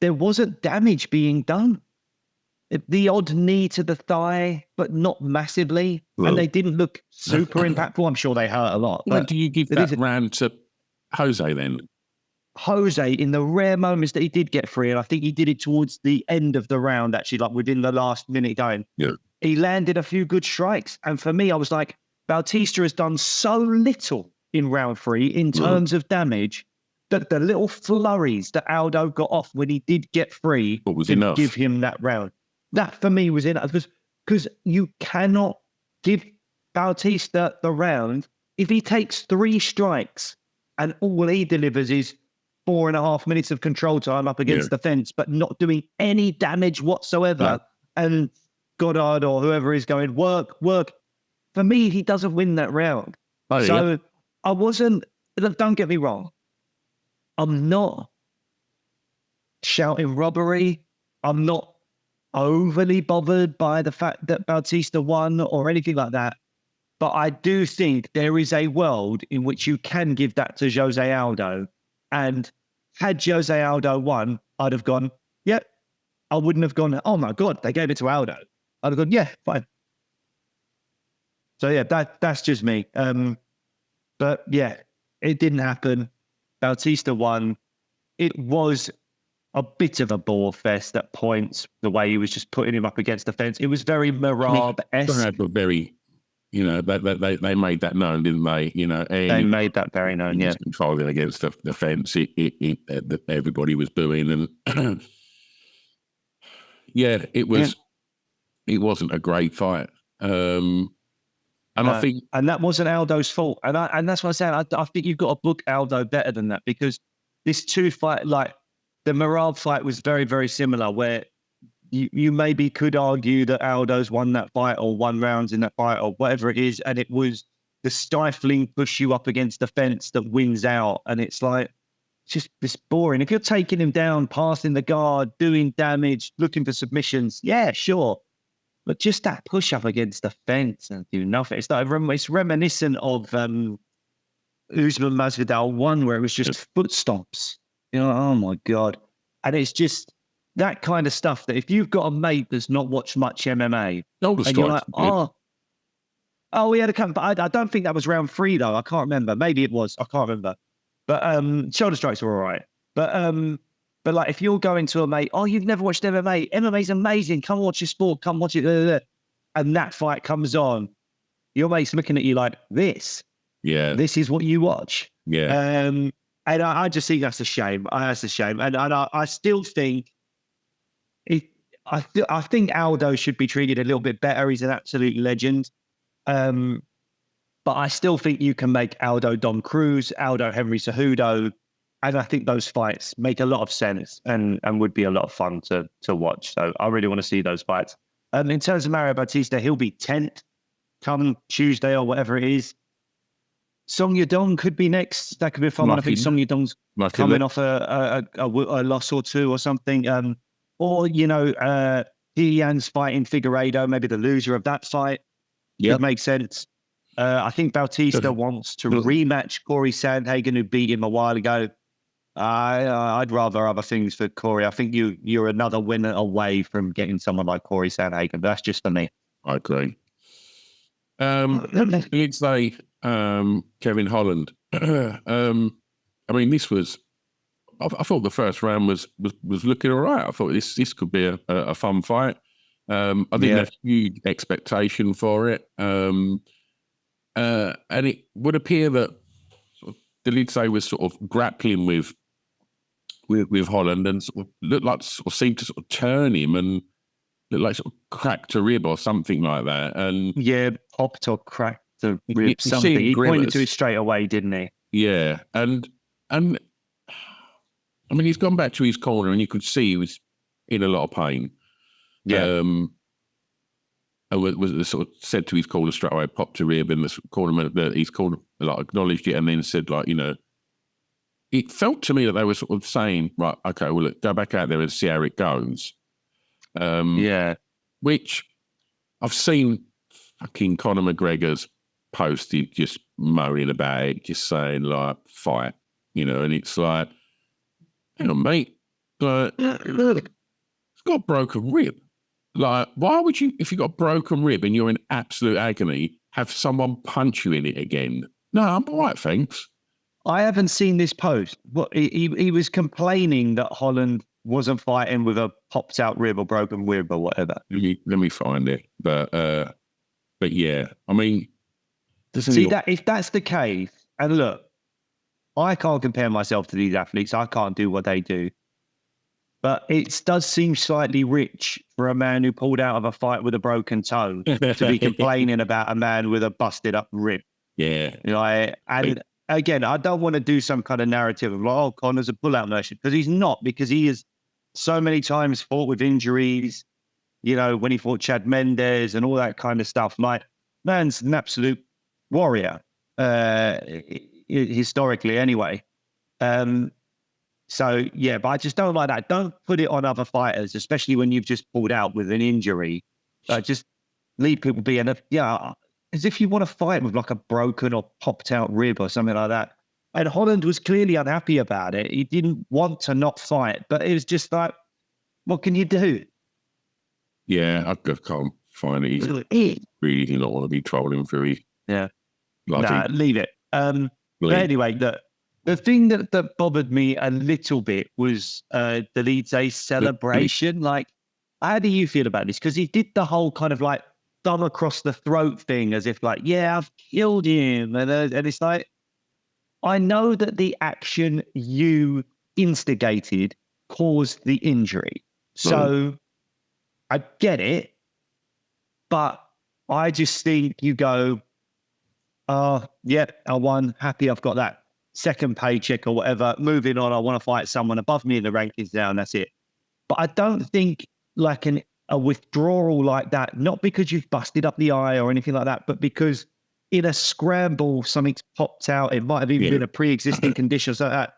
there wasn't damage being done. The odd knee to the thigh, but not massively. Well, and they didn't look super impactful. I'm sure they hurt a lot. Well, do you give that round to Jose then? Jose, in the rare moments that he did get free, and I think he did it towards the end of the round, actually, like within the last minute going, he landed a few good strikes. And for me, I was like, Bautista has done so little in round three in terms of damage that the little flurries that Aldo got off when he did get free didn't give him that round. That, for me, was enough. Because you cannot give Bautista the round if he takes 3 strikes and all he delivers is 4.5 minutes of control time up against the fence, but not doing any damage whatsoever. No. And Goddard or whoever is going, work. For me, he doesn't win that round. I wasn't, don't get me wrong, I'm not shouting robbery. I'm not overly bothered by the fact that Bautista won or anything like that. But I do think there is a world in which you can give that to Jose Aldo. And had Jose Aldo won, I'd have gone, yep. I wouldn't have gone, oh my God, they gave it to Aldo. I'd have gone, yeah, fine. So yeah, that's just me. But yeah, it didn't happen. Bautista won. It was a bit of a bore fest at points, the way he was just putting him up against the fence. It was very Merab-esque. Very, they made that known, didn't they? They made that very known, yeah. Controlling against the fence. Everybody was booing. And yeah, it wasn't a great fight. I think, and that wasn't Aldo's fault. And that's what I'm saying. I think you've got to book Aldo better than that, because this two fight, like the Merab fight, was very, very similar, where you maybe could argue that Aldo's won that fight or won rounds in that fight or whatever it is. And it was the stifling push you up against the fence that wins out. And it's like, just this boring. If you're taking him down, passing the guard, doing damage, looking for submissions, yeah, sure. But just that push up against the fence and do nothing. It's like it's reminiscent of Usman Masvidal 1, where it was just foot stomps. Oh my God. And it's just that kind of stuff that if you've got a mate that's not watched much MMA, and you're like, oh, we had a couple, but I don't think that was round 3 though. I can't remember. Maybe it was. I can't remember. But shoulder strikes were all right. But like, if you're going to a mate, oh, you've never watched MMA. MMA's amazing. Come watch your sport. Come watch it. And that fight comes on. Your mate's looking at you like this. Yeah. This is what you watch. Yeah. And I just think that's a shame. That's a shame. And I still think I think Aldo should be treated a little bit better. He's an absolute legend. But I still think you can make Aldo Dom Cruz, Aldo Henry Cejudo. And I think those fights make a lot of sense and would be a lot of fun to watch. So I really want to see those fights. In terms of Mario Bautista, he'll be 10th come Tuesday or whatever it is. Song Yadong could be next. That could be a fun one. I think Song Yadong's coming off a loss or two or something. Or, Yan's fighting Figueiredo, maybe the loser of that fight. Yeah, it makes sense. I think Bautista wants to rematch Corey Sandhagen, who beat him a while ago. I'd rather other things for Corey. I think you're another winner away from getting someone like Corey Sandhagen, but that's just for me. I agree. You'd say Kevin Holland. I mean, this was. I thought the first round was looking all right. I thought this could be a fun fight. I didn't have huge expectation for it. And it would appear that Delitze was sort of grappling with Holland and seemed to sort of turn him and looked like sort of cracked a rib or something like that. And popped or cracked a rib. Something. He pointed to it straight away, didn't he? Yeah, and I mean, he's gone back to his corner, and you could see he was in a lot of pain. Yeah. And was sort of said to his corner straight away, popped a rib, and the corner that his corner acknowledged it, and then said it felt to me that they were sort of saying, right, okay, well, look, go back out there and see how it goes. Which I've seen fucking Conor McGregor's posted just moaning about it, just saying fight, and it's like, hang on, mate, it's got a broken rib. Like, why would you, if you've got a broken rib and you're in absolute agony, have someone punch you in it again? No, I'm all right, thanks. I haven't seen this post. What he was complaining that Holland wasn't fighting with a popped out rib or broken rib or whatever. Let me find it. But yeah, I mean, if that's the case, and look, I can't compare myself to these athletes. I can't do what they do. But it does seem slightly rich for a man who pulled out of a fight with a broken toe to be complaining about a man with a busted up rib. Yeah. And again, I don't want to do some kind of narrative of Conor's a pullout merchant, because he's not, because he has so many times fought with injuries, when he fought Chad Mendes and all that kind of stuff. Man's an absolute warrior, historically anyway. So, yeah, but I just don't like that. Don't put it on other fighters, especially when you've just pulled out with an injury. Just leave people be. And as if you want to fight with like a broken or popped out rib or something like that. And Holland was clearly unhappy about it. He didn't want to not fight, but it was just like, what can you do? Yeah, I can't find it. He's really do not want to be trolling for his. Yeah. Like Leave it. But anyway, the thing that bothered me a little bit was the Leeds celebration. Like, how do you feel about this? Because he did the whole kind of like thumb across the throat thing as if like, yeah, I've killed him. And it's like, I know that the action you instigated caused the injury. So I get it. But I just think you go, oh, yeah, I won. Happy I've got that second paycheck or whatever. Moving on, I want to fight someone above me in the rankings now, and that's it. But I don't think like a withdrawal like that, not because you've busted up the eye or anything like that, but because in a scramble, something's popped out. It might have even been a pre-existing condition. So that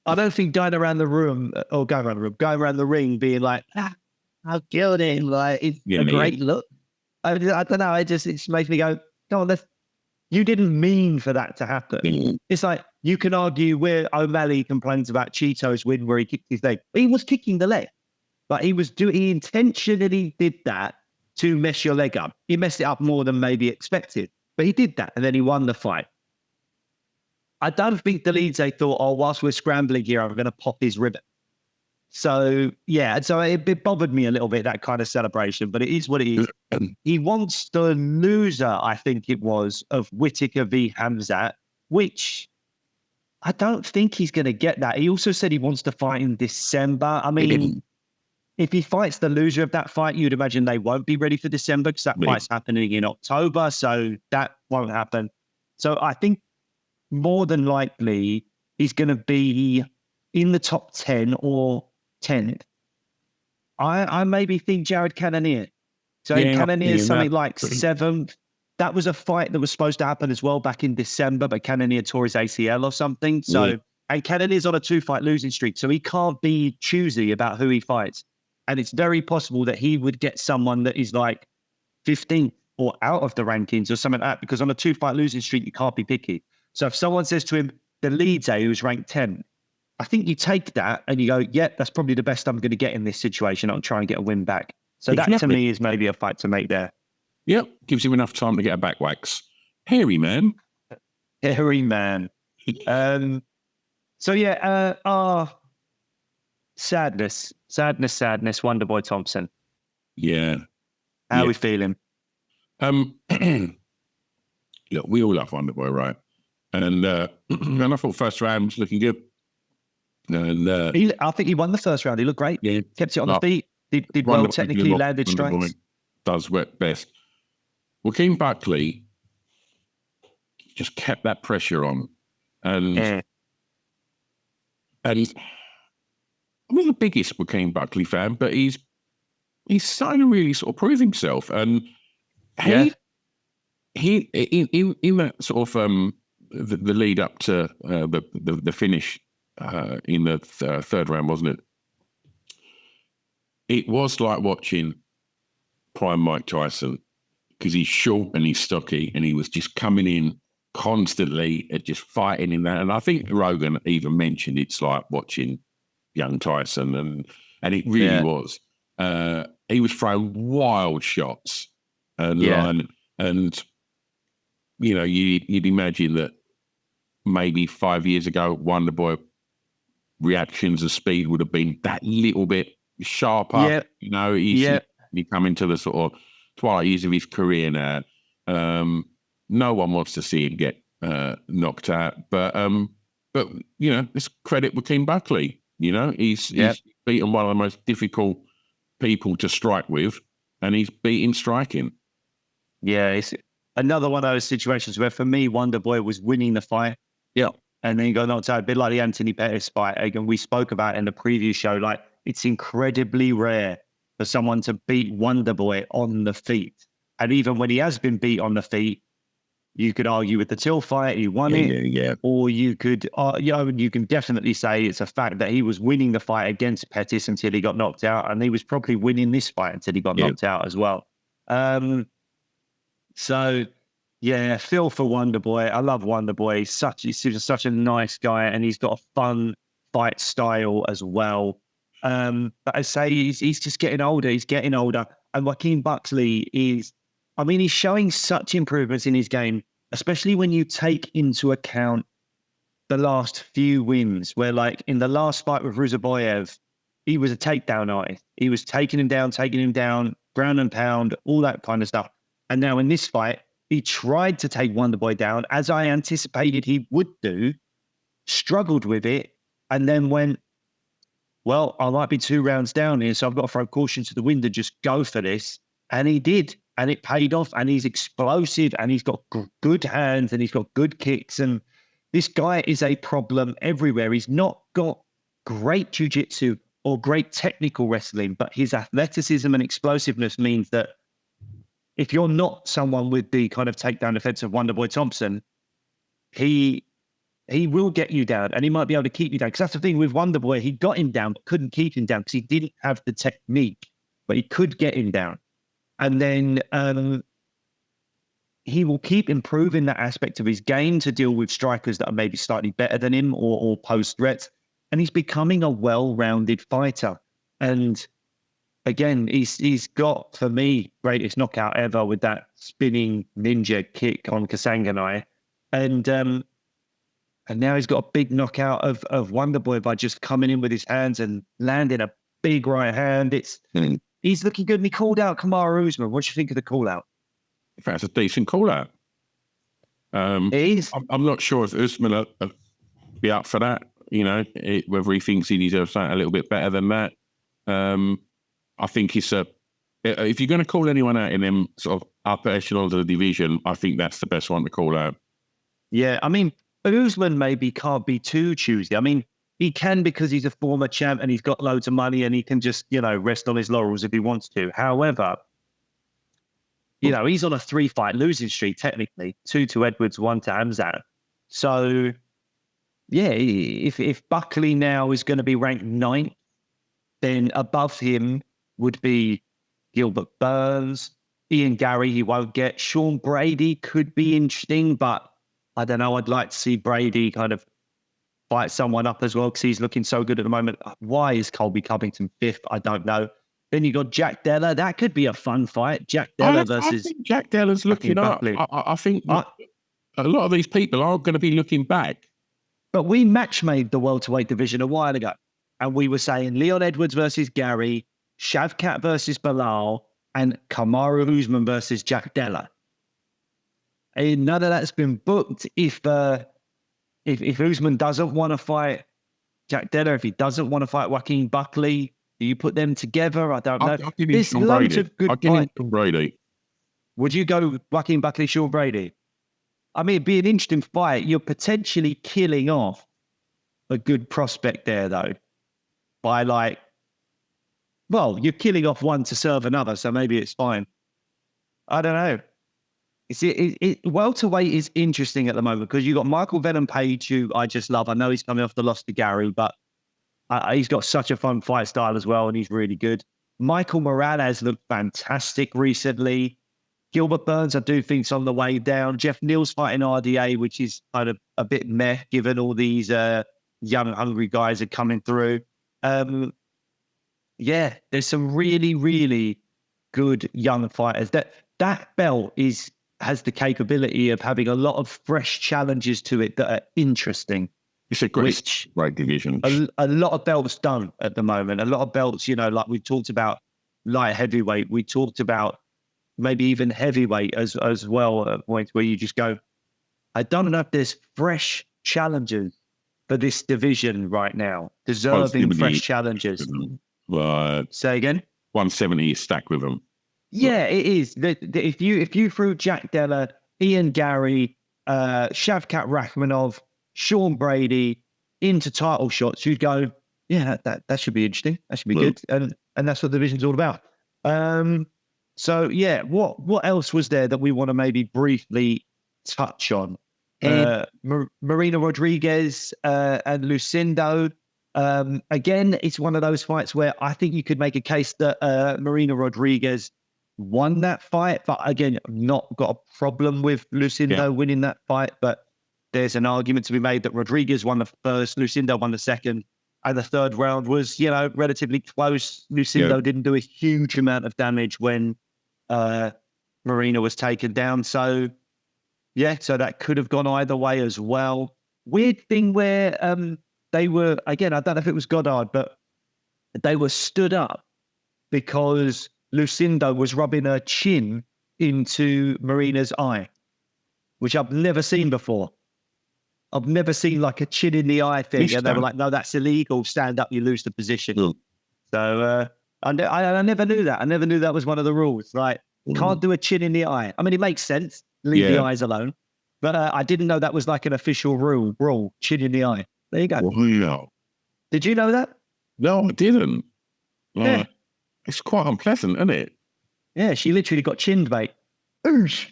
I don't think going around the ring being like, I killed him. Like, it's a great look. I don't know. It just makes me go, come on, you didn't mean for that to happen. It's like, you can argue where O'Malley complains about Cheeto's win where he kicked his leg. He was kicking the leg. But he intentionally did that to mess your leg up. He messed it up more than maybe expected. But he did that, and then he won the fight. I don't think the Leeds thought, oh, whilst we're scrambling here, I'm going to pop his ribbon. So, yeah, so it bothered me a little bit, that kind of celebration, but it is what it is. He wants the loser, I think it was, of Whittaker v. Hamzat, which I don't think he's going to get that. He also said he wants to fight in December. I mean, if he fights the loser of that fight, you'd imagine they won't be ready for December because that fight's happening in October, so that won't happen. So I think more than likely he's going to be in the top 10 or 10th. I maybe think Jared Cannonier. So Cannonier is something like 7th. That was a fight that was supposed to happen as well back in December, but Cannonier tore his ACL or something. So, and Cannonier's on a 2-fight losing streak, so he can't be choosy about who he fights. And it's very possible that he would get someone that is like 15th or out of the rankings or something like that, because on a 2-fight losing streak, you can't be picky. So if someone says to him, the Leeds who's ranked 10th, I think you take that and you go, yeah, that's probably the best I'm going to get in this situation. I'll try and get a win back. So that to me is maybe a fight to make there. Yep. Gives him enough time to get a back wax. Hairy man. Hairy man. So yeah, sadness, Wonderboy Thompson. Yeah. How are we feeling? Look, we all love Wonderboy, right? And I thought first round was looking good. And I think he won the first round. He looked great. Yeah, kept it on the feet. Did well technically, landed strikes. Does work best. Joaquin Buckley just kept that pressure on, and I'm not the biggest Joaquin Buckley fan, but he's starting to really sort of prove himself, and he in that sort of the lead up to the finish in the third round, wasn't it? It was like watching prime Mike Tyson, because he's short and he's stocky, and he was just coming in constantly at just fighting in that. And I think Rogan even mentioned it's like watching young Tyson, and it really was. He was throwing wild shots, and you know, you'd imagine that maybe 5 years ago, Wonderboy reactions of speed would have been that little bit sharper. Yeah. You know, he's coming to the sort of twilight years of his career now. No one wants to see him get knocked out, but you know, let's credit Joaquin Buckley. You know, he's beaten one of the most difficult people to strike with, and he's beaten striking. Yeah, it's another one of those situations where, for me, Wonderboy was winning the fight. Yeah. And then he got knocked out, a bit like the Anthony Pettis fight. Again, we spoke about in the preview show, like, it's incredibly rare for someone to beat Wonderboy on the feet. And even when he has been beat on the feet, you could argue with the Till fight, he won it. Yeah. Or you could, you can definitely say it's a fact that he was winning the fight against Pettis until he got knocked out. And he was probably winning this fight until he got knocked out as well. So, yeah, feel for Wonder Boy. I love Wonder Boy. He's just such a nice guy, and he's got a fun fight style as well. But I say he's just getting older. He's getting older. And Joaquin Buckley he's showing such improvements in his game, especially when you take into account the last few wins, where like in the last fight with Ruzaboyev, he was a takedown artist. He was taking him down, ground and pound, all that kind of stuff. And now in this fight, he tried to take Wonder Boy down, as I anticipated he would do, struggled with it, and then went, well, I might be 2 rounds down here, so I've got to throw caution to the wind and just go for this. And he did, and it paid off, and he's explosive, and he's got good hands, and he's got good kicks, and this guy is a problem everywhere. He's not got great jiu-jitsu or great technical wrestling, but his athleticism and explosiveness means that if you're not someone with the kind of takedown defense of Wonder Boy Thompson, he will get you down, and he might be able to keep you down. Because that's the thing with Wonder Boy, he got him down, but couldn't keep him down because he didn't have the technique, but he could get him down. And then he will keep improving that aspect of his game to deal with strikers that are maybe slightly better than him or pose threats. And he's becoming a well-rounded fighter. And again, he's got, for me, greatest knockout ever with that spinning ninja kick on Kasanganai. And now he's got a big knockout of Wonder Boy by just coming in with his hands and landing a big right hand. He's looking good. And he called out Kamaru Usman. What do you think of the call out? In fact, it's a decent call out. It is. I'm not sure if Usman will be up for that, whether he thinks he deserves something a little bit better than that. I think if you're going to call anyone out in them sort of upper echelons of the division, I think that's the best one to call out. Yeah, Usman maybe can't be too choosy. He can because he's a former champ and he's got loads of money and he can just, rest on his laurels if he wants to. However, he's on a 3-fight losing streak, technically. 2 to Edwards, 1 to Hamzat. So, yeah, if Buckley now is going to be ranked 9th, then above him would be Gilbert Burns, Ian Gary, he won't get. Sean Brady could be interesting, but I don't know. I'd like to see Brady kind of fight someone up as well because he's looking so good at the moment. Why is Colby Covington 5th? I don't know. Then you got Jack Della. That could be a fun fight. Jack Della versus... I think Jack Della's looking up. I think a lot of these people are going to be looking back. But we match-made the welterweight division a while ago. And we were saying Leon Edwards versus Gary, Shavkat versus Bilal, and Kamaru Usman versus Jack Della. And none of that's been booked. If Usman doesn't want to fight Jack Della, if he doesn't want to fight Joaquin Buckley, do you put them together? I don't know. I'll give him Sean Brady. I'll give him Sean Brady. Would you go Joaquin Buckley, Sean Brady? It'd be an interesting fight. You're potentially killing off a good prospect there, though. By you're killing off one to serve another, so maybe it's fine. I don't know. Welterweight is interesting at the moment because you've got Michael Venom Page, who I just love. I know he's coming off the loss to Gary, but he's got such a fun fight style as well, and he's really good. Michael Morales looked fantastic recently. Gilbert Burns, I do think, is on the way down. Jeff Neal's fighting RDA, which is kind of a bit meh, given all these young, hungry guys are coming through. There's some really, really good young fighters. That belt has the capability of having a lot of fresh challenges to it that are interesting. It's a great division. A lot of belts done at the moment. A lot of belts, like we talked about light heavyweight. We talked about maybe even heavyweight as well, at points where you just go, I don't know if there's fresh challenges for this division right now, deserving fresh challenges. Say again? 170 is stacked with them. Yeah, it is. If you threw Jack Della, Ian Gary, Shavkat Rakhmonov, Sean Brady into title shots, you'd go, yeah, that should be interesting. That should be good. And that's what the division's all about. So yeah, what else was there that we want to maybe briefly touch on? Marina Rodriguez and Lucindo. Again, it's one of those fights where I think you could make a case that Marina Rodriguez won that fight. But again, I've not got a problem with Lucindo winning that fight. But there's an argument to be made that Rodriguez won the first, Lucindo won the second. And the third round was, relatively close. Lucindo didn't do a huge amount of damage when Marina was taken down. So, so that could have gone either way as well. Weird thing where they were, again, I don't know if it was Goddard, but they were stood up because Lucindo was rubbing her chin into Marina's eye, which I've never seen before. I've never seen like a chin in the eye thing. And they were like, no, that's illegal. Stand up, you lose the position. So I never knew that. I never knew that was one of the rules. Right. Can't do a chin in the eye. I mean, it makes sense. Leave the eyes alone. But I didn't know that was like an official rule, chin in the eye. There you go. Wow. Did you know that? No, I didn't. It's quite unpleasant, isn't it? Yeah, she literally got chinned, mate. Oosh.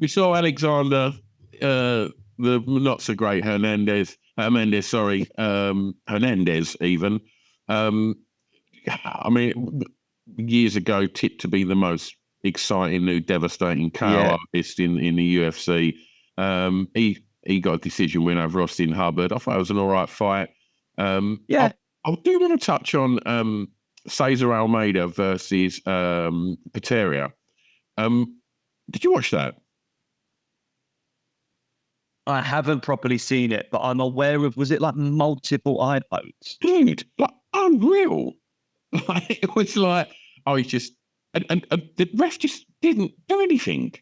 We saw Alexander, the not so great Hernandez even. I mean, years ago, tipped to be the most exciting new devastating KO artist in the UFC. He got a decision win over Austin Hubbard. I thought it was an all right fight. I do want to touch on Cesar Almeida versus Pereira. Did you watch that? I haven't properly seen it, but I'm aware of, was it like multiple eye votes? Dude, like unreal. Like, it was like, he's just, and the ref just didn't do anything.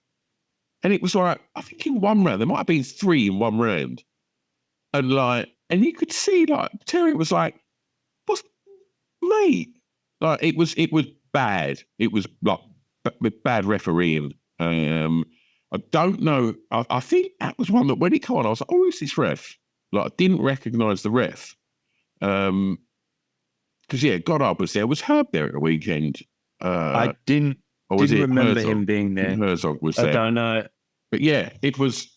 And it was like, I think in one round, there might have been 3 in one round. And you could see like, Terry was like, what's, mate? Like, it was bad. It was like bad refereeing. I don't know. I think that was one that when he came on, I was like, who's this ref? Like, I didn't recognise the ref. Because, Goddard was there. Was Herb there at the weekend? I didn't remember him being there. Herzog was there. I don't know. But it was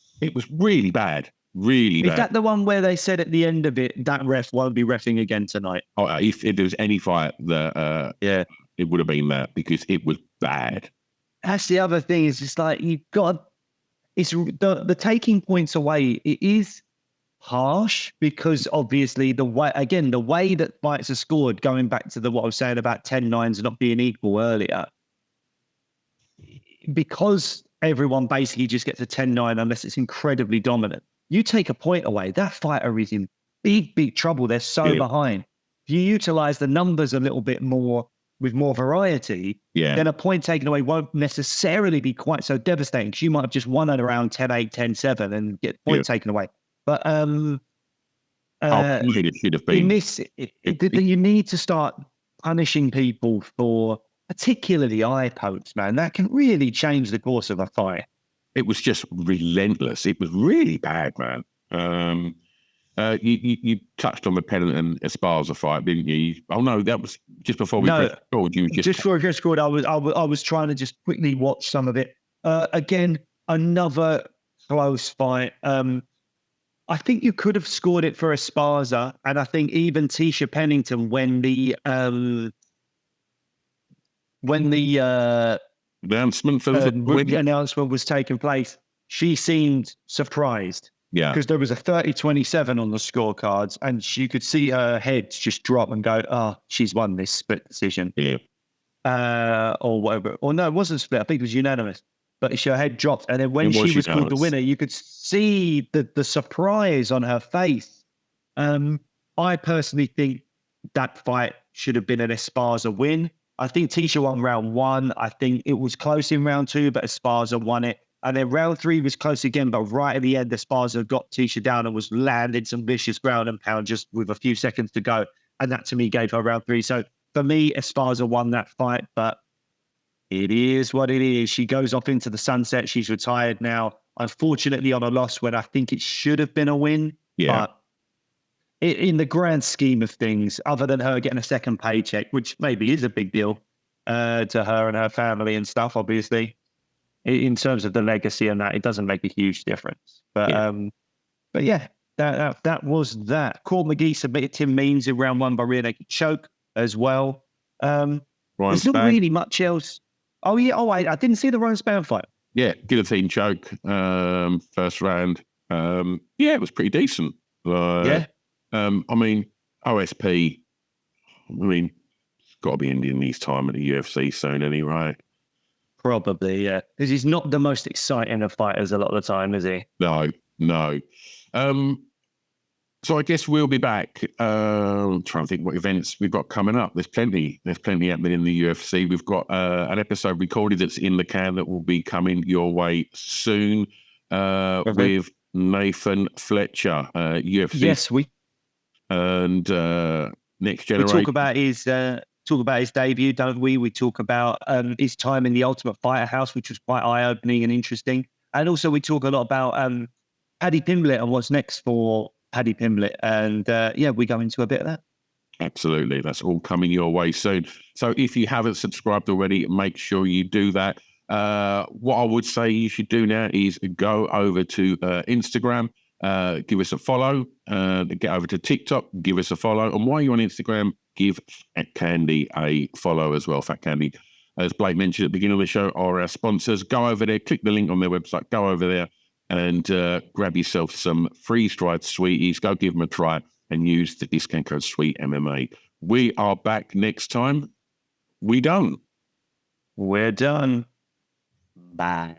really bad. Really bad. Is that the one where they said at the end of it, that ref won't be reffing again tonight? Oh, if there was any fight, that it would have been that, because it was bad. That's the other thing, is just like, you've got, it's the taking points away. It is harsh because obviously the way that fights are scored, going back to what I was saying about 10-9s not being equal earlier, because everyone basically just gets a 10-9 unless it's incredibly dominant. You take a point away, that fighter is in big trouble. They're so behind. If you utilize the numbers a little bit more with more variety, then a point taken away won't necessarily be quite so devastating, because you might have just won at around 10-8, 10-7 and get point taken away. But it should have been. In this, you need to start punishing people for particularly eye pokes, man. That can really change the course of a fight. It was just relentless. It was really bad, man. You touched on the Pennant and Esparza fight, didn't you? Oh no, that was just before we scored. You just before we scored. I was trying to just quickly watch some of it. Again, another close fight. I think you could have scored it for Esparza, and I think even Tisha Pennington, when the announcement for the announcement was taking place, she seemed surprised. Yeah. Because there was a 30-27 on the scorecards, and you could see her head just drop and go, oh, she's won this split decision. Yeah. Or whatever. Or no, it wasn't split. I think it was unanimous. But her head dropped. And then when she was called the winner, you could see the surprise on her face. I personally think that fight should have been an Esparza win. I think Tisha won round 1. I think it was close in round 2, but Esparza won it. And then round 3 was close again, but right at the end, Esparza got Tisha down and was landing some vicious ground and pound just with a few seconds to go. And that, to me, gave her round 3. So for me, Esparza won that fight, but it is what it is. She goes off into the sunset. She's retired now, unfortunately on a loss when I think it should have been a win. Yeah. But in the grand scheme of things, other than her getting a second paycheck, which maybe is a big deal to her and her family and stuff, obviously, in terms of the legacy and that, it doesn't make a huge difference. But yeah, that was that. Court McGee submitted Tim Means in round 1 by rear naked choke as well. There's not really much else. Oh yeah. Oh, I didn't see the Ryan Spann fight. Yeah, guillotine choke, first round. Yeah, it was pretty decent. Yeah. I mean, OSP. I mean, it's got to be ending his time at the UFC soon, anyway. Probably, yeah, because he's not the most exciting of fighters a lot of the time, is he? No. So I guess we'll be back. Trying to think what events we've got coming up. There's plenty happening in the UFC. We've got an episode recorded that's in the can that will be coming your way soon with Nathan Fletcher, UFC. Yes, and Next Generation. We talk about his debut, don't we? We talk about his time in the Ultimate Fighter House, which was quite eye-opening and interesting. And also we talk a lot about Paddy Pimblett and what's next for Paddy Pimblett. And we go into a bit of that. Absolutely. That's all coming your way soon. So if you haven't subscribed already, make sure you do that. What I would say you should do now is go over to Instagram, give us a follow, get over to TikTok, give us a follow. And while you're on Instagram, give Fat Candy a follow as well. Fat Candy, as Blake mentioned at the beginning of the show, are our sponsors. Go over there, click the link on their website, go over there and grab yourself some freeze-dried sweeties. Go give them a try and use the discount code SWEETMMA. We are back next time. We're done. Bye.